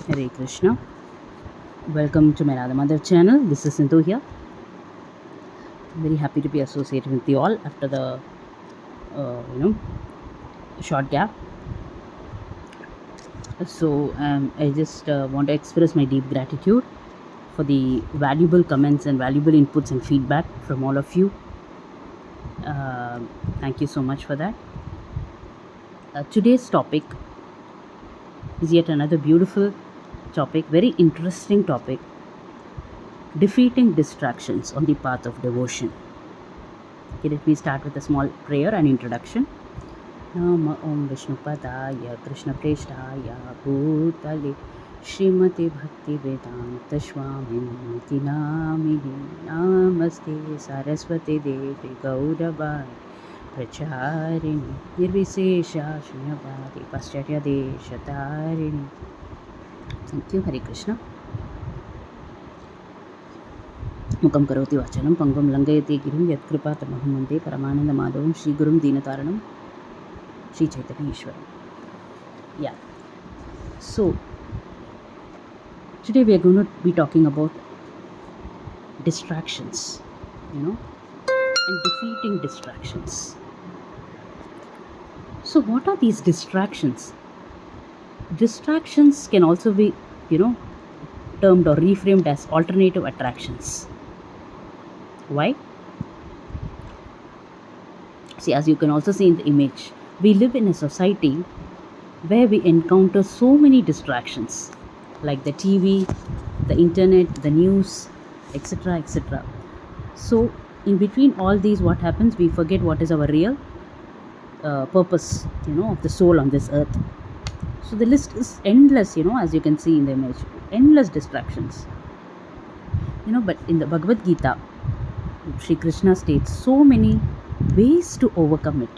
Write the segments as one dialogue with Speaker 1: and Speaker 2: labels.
Speaker 1: Hare Krishna. Welcome to my Radha Mother channel. This is Sindhu here. I'm very happy to be associated with you all after the short gap. So I just want to express my deep gratitude for the valuable comments and valuable inputs and feedback from all of you. Thank you so much for that. Today's topic is yet another beautiful topic, very interesting topic: defeating distractions on the path of devotion. Okay, let me start with a small prayer and introduction. Nama Om Vishnupadaya Krishna Preshthaya Bhutale Srimati Bhakti Vedanta Swamini Namini Namaste Saraswati Devi Gauravai Pracharini Nirvisesha Shunyavadi Pascharya Deshatarini. Thank you. Hare Krishna. Mukam karoti vachanam pangam langayati girim yatkripatamahamam vande paramananda madhavam Shri Gurum Deenataranam Shri Chaitanya Ishwaram. Yeah. So today we are going to be talking about distractions, and defeating distractions. So what are these distractions? Distractions can also be, termed or reframed as alternative attractions. Why? See, as you can also see in the image, we live in a society where we encounter so many distractions like the TV, the internet, the news, etc., etc. So in between all these, what happens? We forget what is our real purpose, of the soul on this earth. So the list is endless, as you can see in the image, endless distractions. But in the Bhagavad Gita, Shri Krishna states so many ways to overcome it.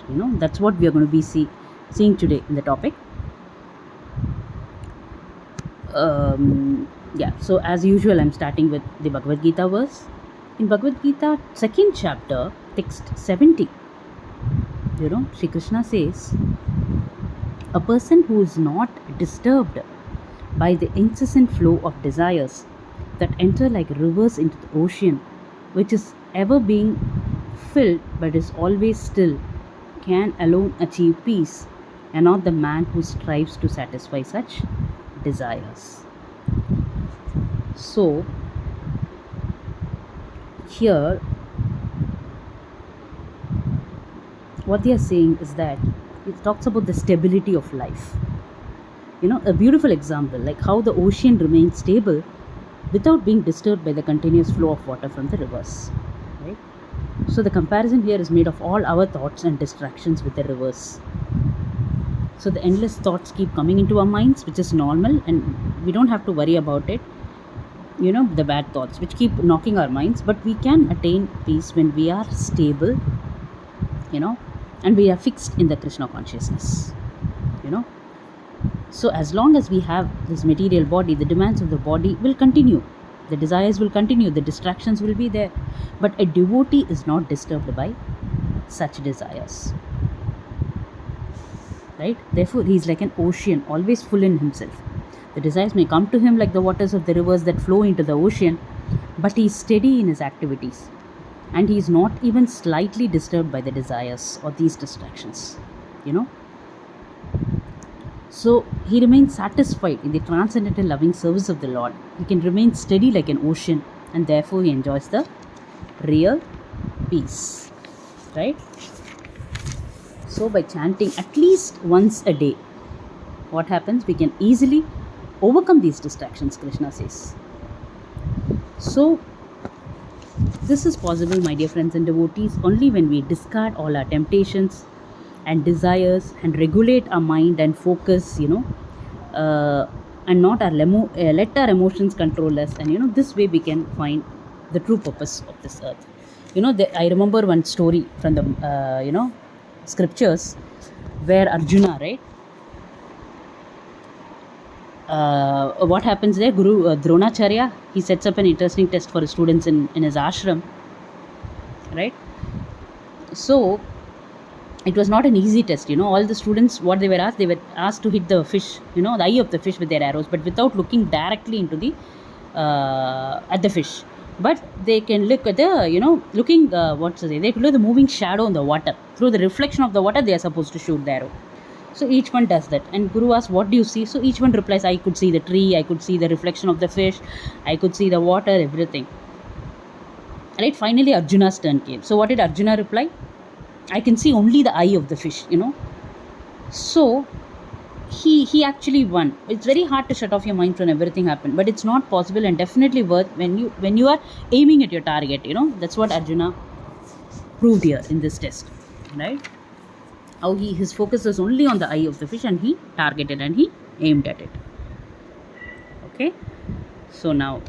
Speaker 1: That's what we are going to be seeing today in the topic. So as usual, I'm starting with the Bhagavad Gita verse. In Bhagavad Gita, 2nd chapter, text 70, Shri Krishna says, a person who is not disturbed by the incessant flow of desires that enter like rivers into the ocean, which is ever being filled but is always still, can alone achieve peace, and not the man who strives to satisfy such desires. So here what they are saying is that it talks about the stability of life. A beautiful example, like how the ocean remains stable without being disturbed by the continuous flow of water from the rivers, right? So the comparison here is made of all our thoughts and distractions with the rivers. So the endless thoughts keep coming into our minds, which is normal, and we don't have to worry about it, the bad thoughts which keep knocking our minds, but we can attain peace when we are stable, and we are fixed in the Krishna consciousness. So as long as we have this material body, the demands of the body will continue, the desires will continue, the distractions will be there, but a devotee is not disturbed by such desires, right? Therefore he is like an ocean, always full in himself. The desires may come to him like the waters of the rivers that flow into the ocean, but he is steady in his activities, and he is not even slightly disturbed by the desires or these distractions, So he remains satisfied in the transcendental loving service of the Lord. He can remain steady like an ocean, and therefore he enjoys the real peace, right? So by chanting at least once a day, what happens? We can easily overcome these distractions, Krishna says. So this is possible, my dear friends and devotees, only when we discard all our temptations and desires and regulate our mind and focus, and not let our emotions control us, and this way we can find the true purpose of this earth. I remember one story from the scriptures where Arjuna, right, what happens there? Guru Dronacharya, he sets up an interesting test for his students in his ashram, right? So It was not an easy test. All the students, what they were asked to hit the fish, the eye of the fish with their arrows, but without looking directly into the at the fish. But they can look at the, looking, what's it, they could look at the moving shadow in the water. Through the reflection of the water, they are supposed to shoot the arrow. So each one does that, and Guru asks, what do you see? So each one replies, I could see the tree, I could see the reflection of the fish, I could see the water, everything. Right? Finally Arjuna's turn came. So what did Arjuna reply? I can see only the eye of the fish. So he actually won. It's very hard to shut off your mind from everything happened, but it's not possible, and definitely worth when you are aiming at your target. That's what Arjuna proved here in this test, right? How his focus was only on the eye of the fish, and he targeted and he aimed at it. Okay, so now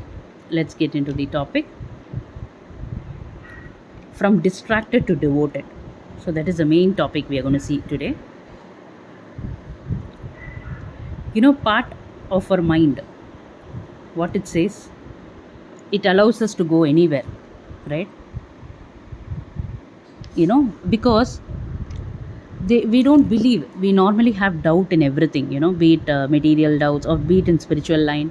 Speaker 1: let's get into the topic. From distracted to devoted. So that is the main topic we are going to see today. Part of our mind, what it says, it allows us to go anywhere, right? Because we don't believe. We normally have doubt in everything, be it material doubts or be it in spiritual line.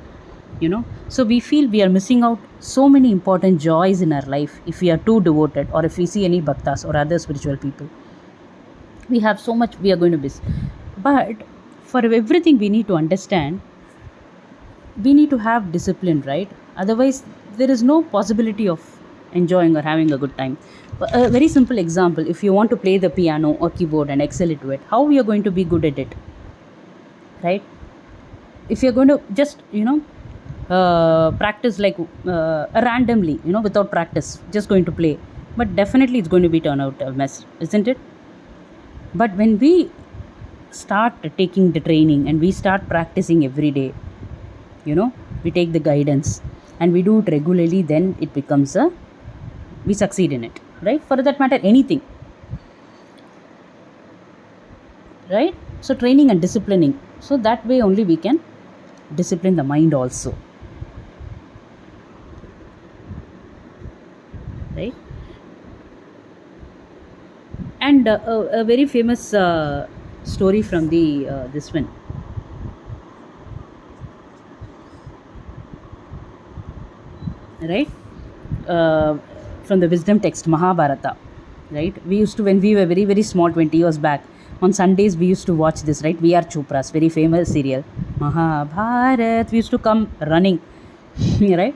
Speaker 1: So we feel we are missing out so many important joys in our life if we are too devoted, or if we see any bhaktas or other spiritual people. We have so much we are going to miss. But for everything we need to understand, we need to have discipline, right? Otherwise there is no possibility of enjoying or having a good time. A very simple example, if you want to play the piano or keyboard and excel into it, how we are going to be good at it, right? If you're going to just practice like randomly, without practice, just going to play, but definitely it's going to be turn out a mess, isn't it? But when we start taking the training and we start practicing every day, we take the guidance and we do it regularly, then it becomes we succeed in it, right? For that matter, anything, right? So training and disciplining, so that way only we can discipline the mind also, right? And a very famous story from the this one, right? From the wisdom text Mahabharata, right? We used to, when we were very very small 20 years back, on Sundays we used to watch this, right? VR Chopra's very famous serial Mahabharat. We used to come running right?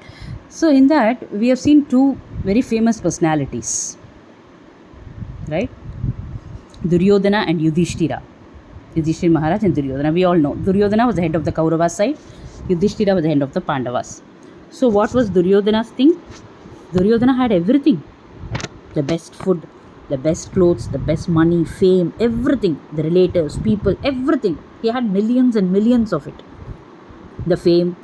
Speaker 1: So in that we have seen two very famous personalities, right? Duryodhana and Yudhishthira. Yudhishthira Maharaj and Duryodhana. We all know Duryodhana was the head of the Kauravas side, Yudhishthira was the head of the Pandavas. So what was Duryodhana's thing? Duryodhana had everything. The best food, the best clothes, the best money, fame, everything. The relatives, people, everything. He had millions and millions of it. The fame,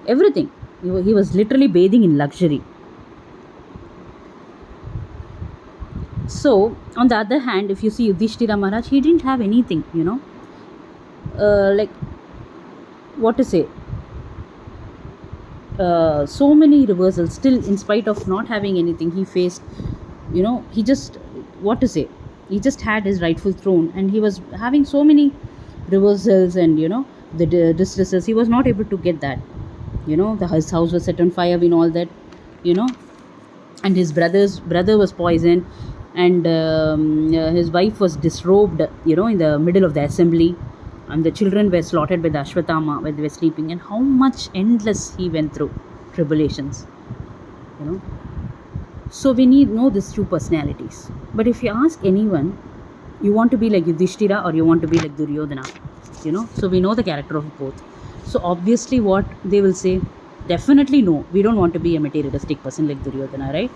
Speaker 1: everything. He was literally bathing in luxury. So, on the other hand, if you see Yudhishthira Maharaj, he didn't have anything, like, what to say, so many reversals. Still, in spite of not having anything, he faced, he just, what to say, he just had his rightful throne, and he was having so many reversals and, the distresses. He was not able to get that. His house was set on fire and all that, and his brother was poisoned, and his wife was disrobed, in the middle of the assembly, and the children were slaughtered by the Ashwatthama when they were sleeping, and how much endless he went through tribulations, So we need know these two personalities. But if you ask anyone, you want to be like Yudhishthira or you want to be like Duryodhana, so we know the character of both. So obviously what they will say, definitely no, we don't want to be a materialistic person like Duryodhana, right?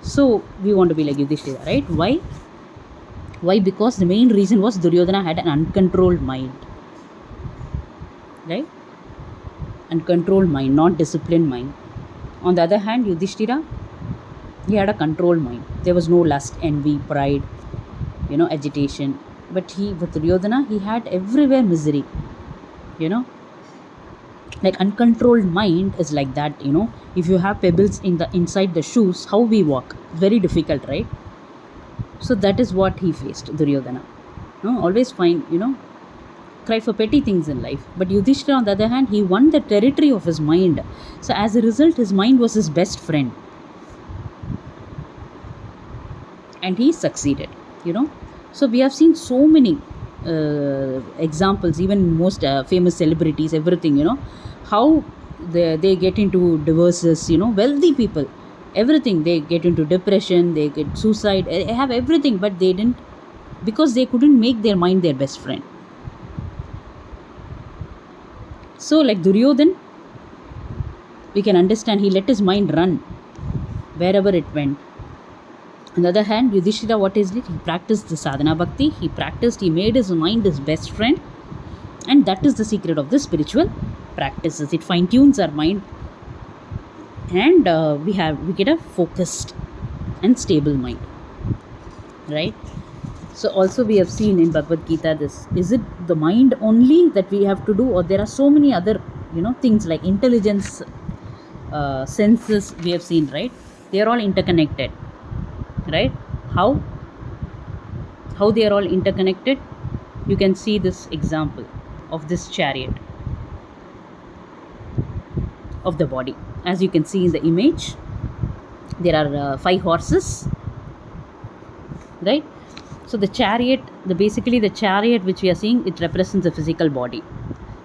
Speaker 1: So we want to be like Yudhishthira, right? Why? Because the main reason was Duryodhana had an uncontrolled mind, right? Uncontrolled mind, not disciplined mind. On the other hand, Yudhishthira, he had a controlled mind. There was no lust, envy, pride, agitation. But with Duryodhana, he had everywhere misery, like uncontrolled mind is like that. If you have pebbles inside the shoes, how we walk, very difficult, right? So that is what he faced, Duryodhana. No, always find, cry for petty things in life. But Yudhishthira, on the other hand, he won the territory of his mind. So as a result, his mind was his best friend. And he succeeded, you know. So we have seen so many examples, even most famous celebrities, everything, how they get into divorces, wealthy people, everything. They get into depression, they get suicide, they have everything, but they didn't, because they couldn't make their mind their best friend. So like Duryodhan, we can understand he let his mind run wherever it went. On the other hand, Yudhishthira, what is it? He practiced the sadhana bhakti, he made his mind his best friend, and that is the secret of the spiritual practices. It fine tunes our mind, and we get a focused and stable mind, right? So also we have seen in Bhagavad Gita this, is it the mind only that we have to do, or there are so many other things like intelligence, senses, we have seen, right? They are all interconnected, right? How they are all interconnected? You can see this example of this chariot of the body. As you can see in the image, there are 5 horses, right? So the chariot, basically the chariot which we are seeing, it represents the physical body.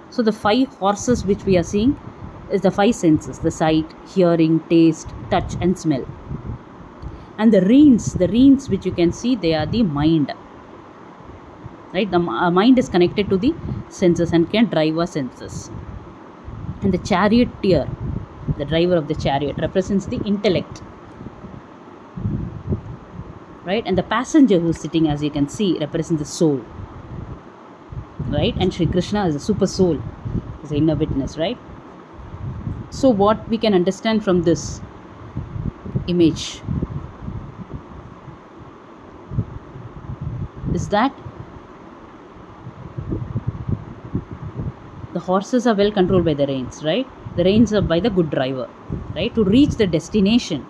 Speaker 1: So the 5 horses which we are seeing is the 5 senses: the sight, hearing, taste, touch, and smell. And the reins which you can see, they are the mind, right? The mind is connected to the senses and can drive our senses. And the charioteer, the driver of the chariot, represents the intellect, right? And the passenger who is sitting, as you can see, represents the soul, right? And Shri Krishna is a super soul, is the inner witness, right? So what we can understand from this image is that the horses are well controlled by the reins, right? The reins are by the good driver, right? To reach the destination,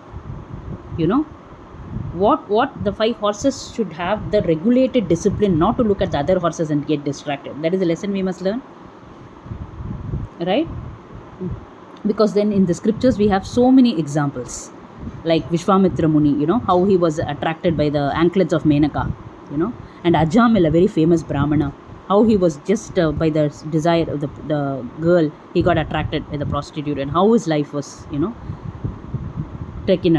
Speaker 1: what the 5 horses should have the regulated discipline, not to look at the other horses and get distracted. That is the lesson we must learn, right? Because then in the scriptures we have so many examples, like Vishwamitra Muni, how he was attracted by the anklets of Menaka, and Ajamil, a very famous Brahmana, how he was just by the desire of the girl, he got attracted by the prostitute, and how his life was, taken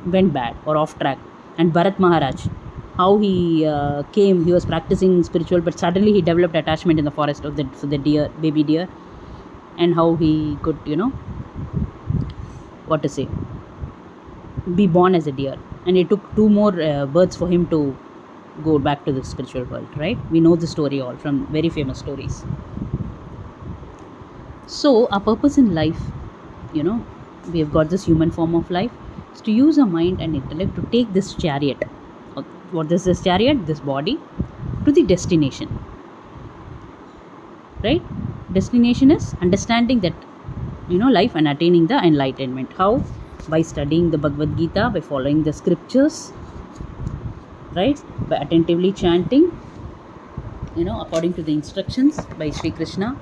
Speaker 1: went bad or off track. And Bharat Maharaj, how he was practicing spiritual, but suddenly he developed attachment in the forest of the deer, baby deer, and how he could, be born as a deer. And it took 2 more births for him to go back to the spiritual world, right? We know the story all from very famous stories. So our purpose in life, we have got this human form of life, is to use our mind and intellect to take this chariot. What is this chariot? This body, to the destination, right? Destination is understanding that, life and attaining the enlightenment. How? By studying the Bhagavad Gita, by following the scriptures, right? By attentively chanting, according to the instructions by Sri Krishna.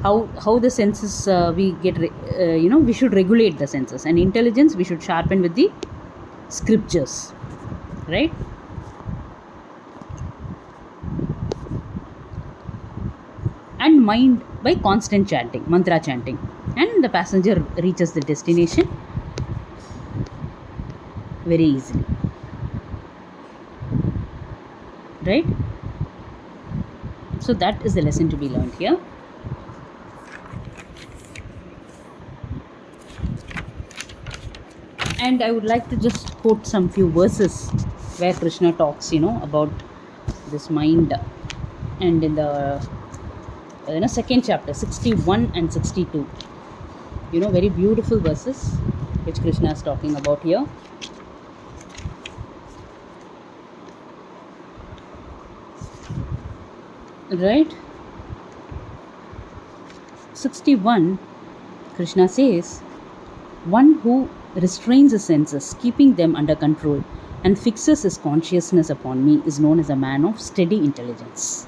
Speaker 1: How the senses we get, we should regulate the senses, and intelligence we should sharpen with the scriptures, right? And mind by constant chanting, mantra chanting, and the passenger reaches the destination very easily, right? So that is the lesson to be learned here. And I would like to just quote some few verses where Krishna talks, about this mind. And in the second chapter, 61 and 62, very beautiful verses which Krishna is talking about here. Right? 61, Krishna says, one who restrains his senses, keeping them under control, and fixes his consciousness upon me is known as a man of steady intelligence.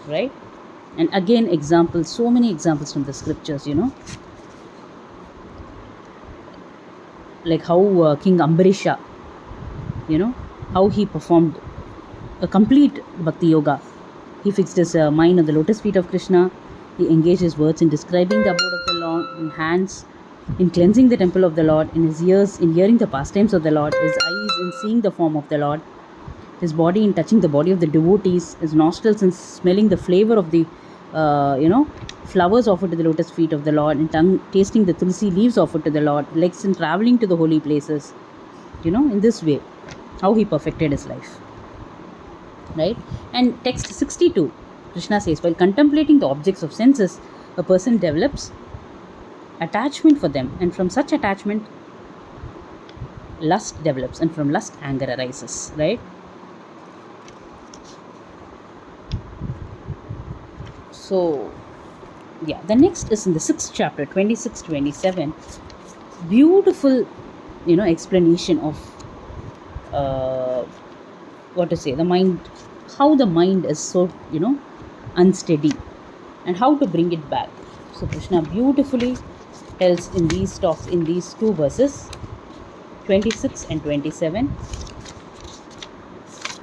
Speaker 1: Right? And again, examples, so many examples from the scriptures, like how King Ambarisha, how he performed a complete bhakti yoga. He fixed his mind on the lotus feet of Krishna. He engaged his words in describing the abode of the Lord, in hands in cleansing the temple of the Lord, in his ears in hearing the pastimes of the Lord, his eyes in seeing the form of the Lord, his body in touching the body of the devotees, his nostrils in smelling the flavor of the flowers offered to the lotus feet of the Lord, and tongue tasting the tulsi leaves offered to the Lord, legs in traveling to the holy places. In this way, how he perfected his life. Right? And text 62, Krishna says, while contemplating the objects of senses, a person develops attachment for them, and from such attachment, lust develops, and from lust, anger arises. Right? So, yeah, the next is in the 6th chapter, 26-27. Beautiful, explanation of what to say, the mind, how the mind is so, unsteady, and how to bring it back. So Krishna beautifully tells in these talks, in these two verses, 26 and 27.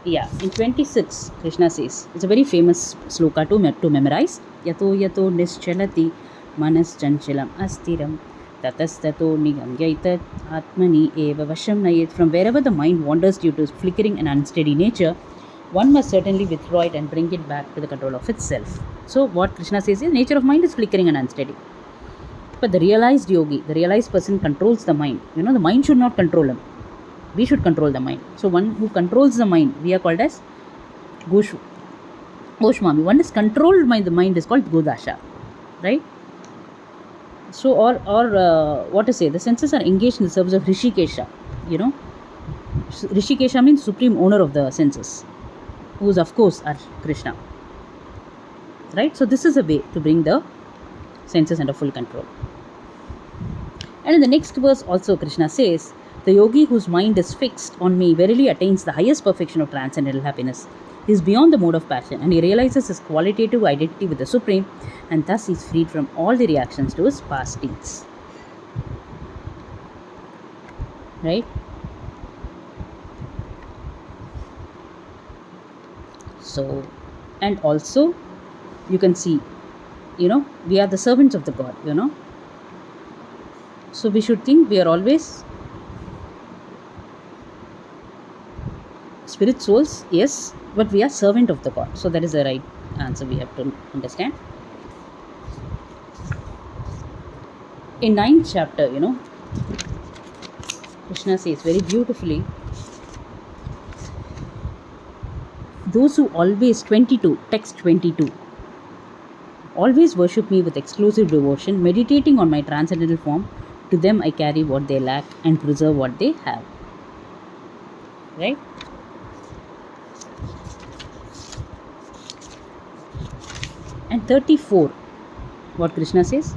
Speaker 1: Yeah, in 26, Krishna says, it's a very famous sloka to memorize. Yato yato nischalati manas chanchalam astiram tatastato nigamyaitat atmani eva vasham nayet. From wherever the mind wanders due to flickering and unsteady nature, one must certainly withdraw it and bring it back to the control of itself. So what Krishna says is, nature of mind is flickering and unsteady. But the realized yogi, the realized person, controls the mind. The mind should not control him. We should control the mind. So one who controls the mind, we are called as Goshwami. One is controlled by the mind is called Godasha. Right? So, or what to say, the senses are engaged in the service of Rishikesha. Rishikesha means supreme owner of the senses, who is of course our Krishna. Right? So this is a way to bring the senses under full control. And in the next verse also Krishna says, the yogi whose mind is fixed on me verily attains the highest perfection of transcendental happiness. He is beyond the mode of passion, and he realizes his qualitative identity with the Supreme, and thus he is freed from all the reactions to his past deeds. Right? So, and also you can see, we are the servants of the God, So we should think we are always spirit souls, yes, but we are servant of the God. So that is the right answer we have to understand. In 9th chapter, Krishna says very beautifully, those who always, 22, text 22, always worship me with exclusive devotion, meditating on my transcendental form, to them I carry what they lack and preserve what they have. Right? And 34, what Krishna says,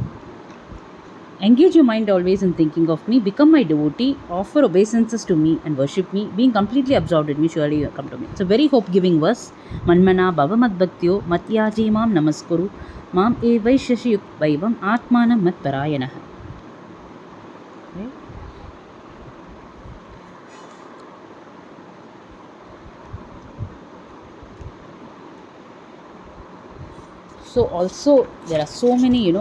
Speaker 1: engage your mind always in thinking of me, become my devotee, offer obeisances to me and worship me, being completely absorbed in me, surely you come to me. It's a very hope-giving verse. Manmana bhava madbhaktyo matyaji mam namaskuru mam evaishashiyuk vaivam atmanam mat parayanah. So also there are so many,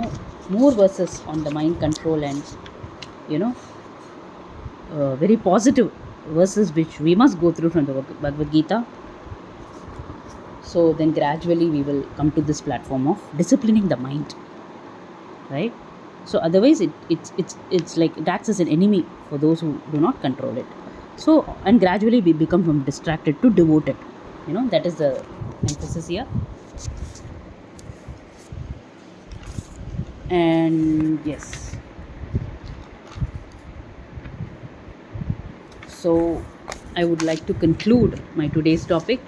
Speaker 1: more verses on the mind control, and, very positive verses which we must go through from the Bhagavad Gita. So then gradually we will come to this platform of disciplining the mind. Right? So otherwise it's like it acts as an enemy for those who do not control it. So, and gradually we become from distracted to devoted. That is the emphasis here. And yes, so I would like to conclude my today's topic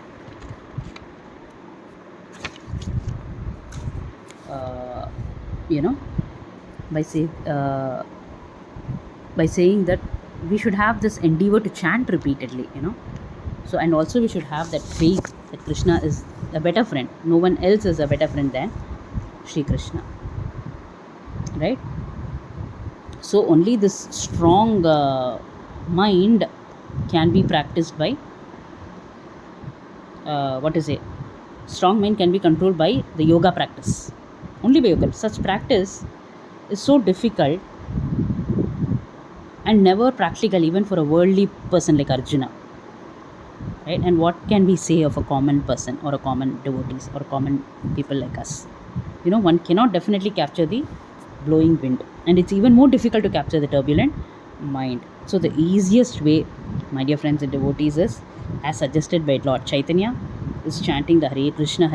Speaker 1: by saying by saying that we should have this endeavor to chant repeatedly, So, and also we should have that faith that Krishna is a better friend. No one else is a better friend than Shri Krishna, right? So, only this strong mind can be practiced by strong mind can be controlled by the yoga practice. Only by yoga. Such practice is so difficult and never practical even for a worldly person like Arjuna. Right? And what can we say of a common person or a common devotees or common people like us? One cannot definitely capture the blowing wind, and it's even more difficult to capture the turbulent mind. So the easiest way, my dear friends and devotees, is as suggested by Lord Chaitanya, is chanting the Hare Krishna,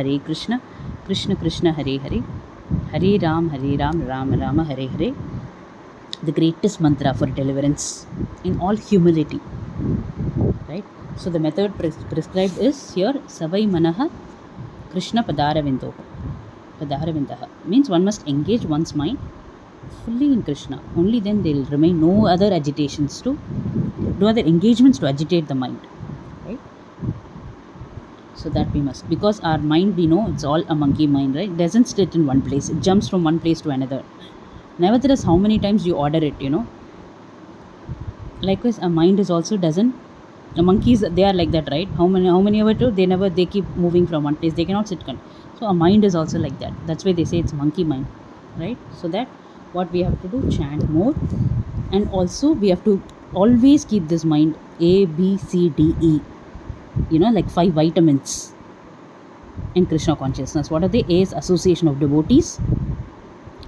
Speaker 1: Krishna Krishna, Hare Hare, Hare Ram, Ram Rama, Hare Hare, the greatest mantra for deliverance in all humility. Right? So the method prescribed is here Savai Manaha Krishna Padaravindoha. Padaravindaha means one must engage one's mind fully in Krishna. Only then there will remain no other engagements to agitate the mind. Right? So that we must, because our mind, we know it's all a monkey mind, right? It doesn't sit in one place. It jumps from one place to another. Nevertheless, how many times you order it, Likewise, a mind is also doesn't. The monkeys, they are like that, right? How many ever do they keep moving from one place. They cannot sit. So a mind is also like that. That's why they say it's monkey mind, right? So that what we have to do, chant more, and also we have to always keep this mind A, B, C, D, E. Like 5 vitamins in Krishna consciousness. What are they? A is association of devotees.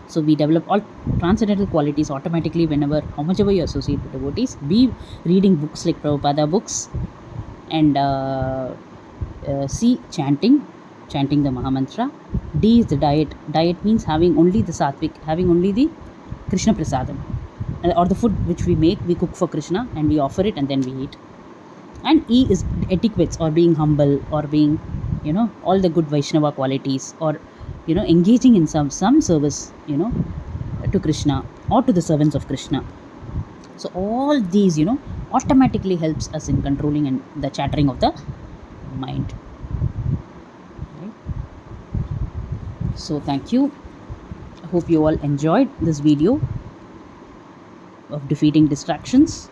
Speaker 1: So we develop all transcendental qualities automatically how much ever you associate with devotees. B, reading books like Prabhupada books. And C, chanting the Mahamantra. D is the diet. Diet means having only the sattvic, having only the Krishna prasadam, or the food which we cook for Krishna and we offer it and then we eat. And E is etiquettes, or being humble, or being, all the good Vaishnava qualities, or engaging in some service, to Krishna or to the servants of Krishna. So all these, automatically helps us in controlling and the chattering of the mind. Right? So thank you. I hope you all enjoyed this video of defeating distractions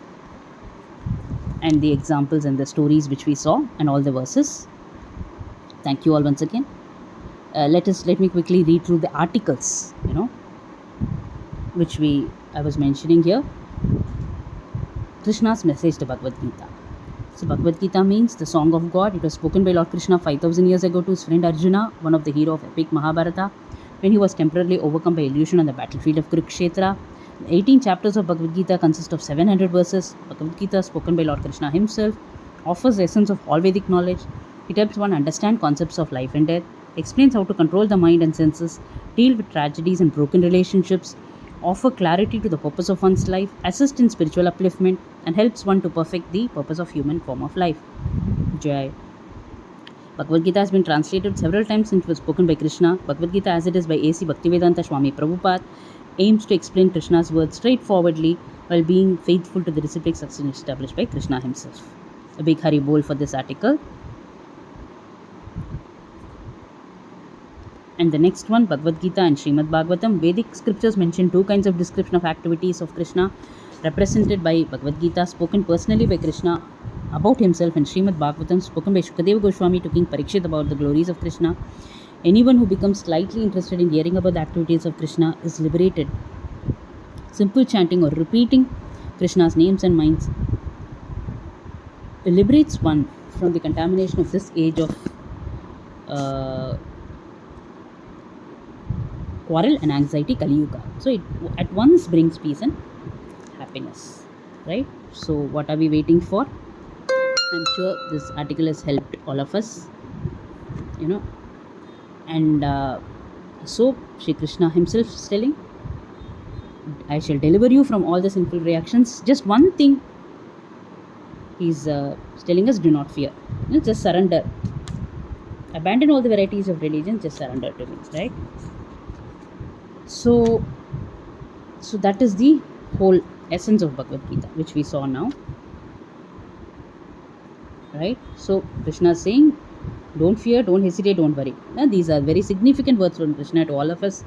Speaker 1: and the examples and the stories which we saw and all the verses. Thank you all once again. Let me quickly read through the articles, which I was mentioning here. Krishna's message to Bhagavad Gita. So Bhagavad Gita means the song of God. It was spoken by Lord Krishna 5,000 years ago to his friend Arjuna, one of the hero of epic Mahabharata, when he was temporarily overcome by illusion on the battlefield of Kurukshetra. The 18 chapters of Bhagavad Gita consist of 700 verses. Bhagavad Gita, spoken by Lord Krishna himself, offers the essence of all Vedic knowledge. It helps one understand concepts of life and death, explains how to control the mind and senses, deal with tragedies and broken relationships, offer clarity to the purpose of one's life, assist in spiritual upliftment, and helps one to perfect the purpose of human form of life. Jai. Bhagavad Gita has been translated several times since it was spoken by Krishna. Bhagavad Gita, as it is by A.C. Bhaktivedanta Swami Prabhupada, aims to explain Krishna's words straightforwardly while being faithful to the disciplic succession established by Krishna himself. A big Hari Bol for this article. And the next one, Bhagavad Gita and Srimad Bhagavatam. Vedic scriptures mention 2 kinds of description of activities of Krishna, represented by Bhagavad Gita, spoken personally by Krishna about himself, and Srimad Bhagavatam, spoken by Shukadeva Goswami to King Parikshit about the glories of Krishna. Anyone who becomes slightly interested in hearing about the activities of Krishna is liberated. Simple chanting or repeating Krishna's names and minds liberates one from the contamination of this age of quarrel and anxiety, Kali Yuga. So it at once brings peace and happiness, right? So what are we waiting for? I'm sure this article has helped all of us, and so Shri Krishna himself is telling, I shall deliver you from all the sinful reactions. Just one thing he's telling us, do not fear. Just surrender. Abandon all the varieties of religion, just surrender to me, right? So that is the whole essence of Bhagavad Gita, which we saw now. Right? So Krishna is saying, don't fear, don't hesitate, don't worry. Now, these are very significant words from Krishna to all of us.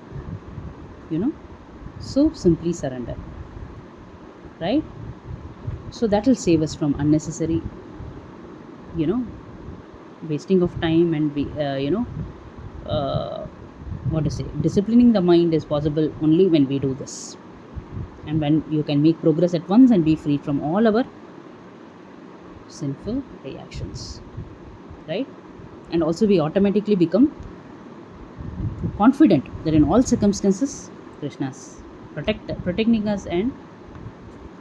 Speaker 1: So simply surrender. Right? So that will save us from unnecessary, wasting of time, and what to say, disciplining the mind is possible only when we do this, and when you can make progress at once and be free from all our sinful reactions, right? And also we automatically become confident that in all circumstances Krishna's protecting us, and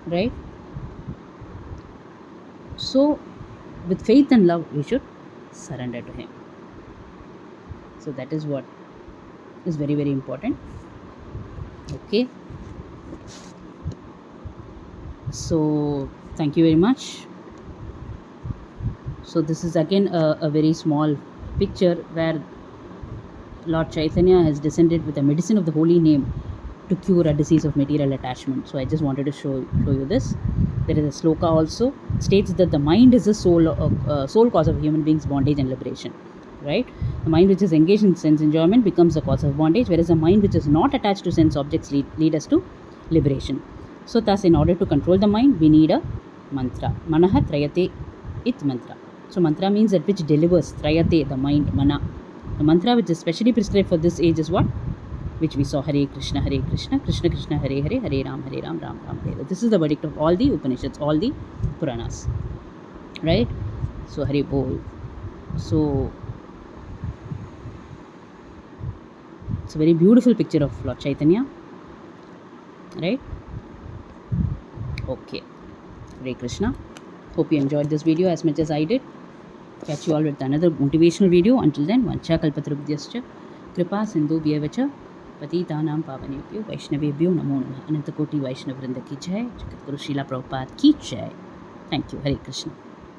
Speaker 1: right. So with faith and love we should surrender to him. So that is what is very, very important. Okay, so thank you very much. So this is again a very small picture where Lord Chaitanya has descended with the medicine of the holy name to cure a disease of material attachment. So I just wanted to show you this. There is a sloka also states that the mind is the sole cause of human beings' bondage and liberation. Right? The mind which is engaged in sense enjoyment becomes the cause of bondage, whereas the mind which is not attached to sense objects lead us to liberation. So thus, in order to control the mind, we need a mantra. Manaha trayate it mantra. So mantra means that which delivers, trayate, the mind, mana. The mantra which is specially prescribed for this age is what? Which we saw, Hare Krishna, Krishna Krishna, Hare Hare, Hare Ram, Ram Ram, Hare. This is the verdict of all the Upanishads, all the Puranas. Right? So Hare Bol. So it's a very beautiful picture of Lord Chaitanya. Right? Okay. Hare Krishna. Hope you enjoyed this video as much as I did. Catch you all with another motivational video. Until then, Vancha Kalpatarubhyascha Kripa Sindhubhyev cha पतितानां पावनेभ्यो वैष्णवेभ्यो नमो नमः. अनंत कोटि वैष्णव वृंद की जय. जगत गुरु श्रीला प्रभुपाद की जय. Thank you. हरे कृष्ण.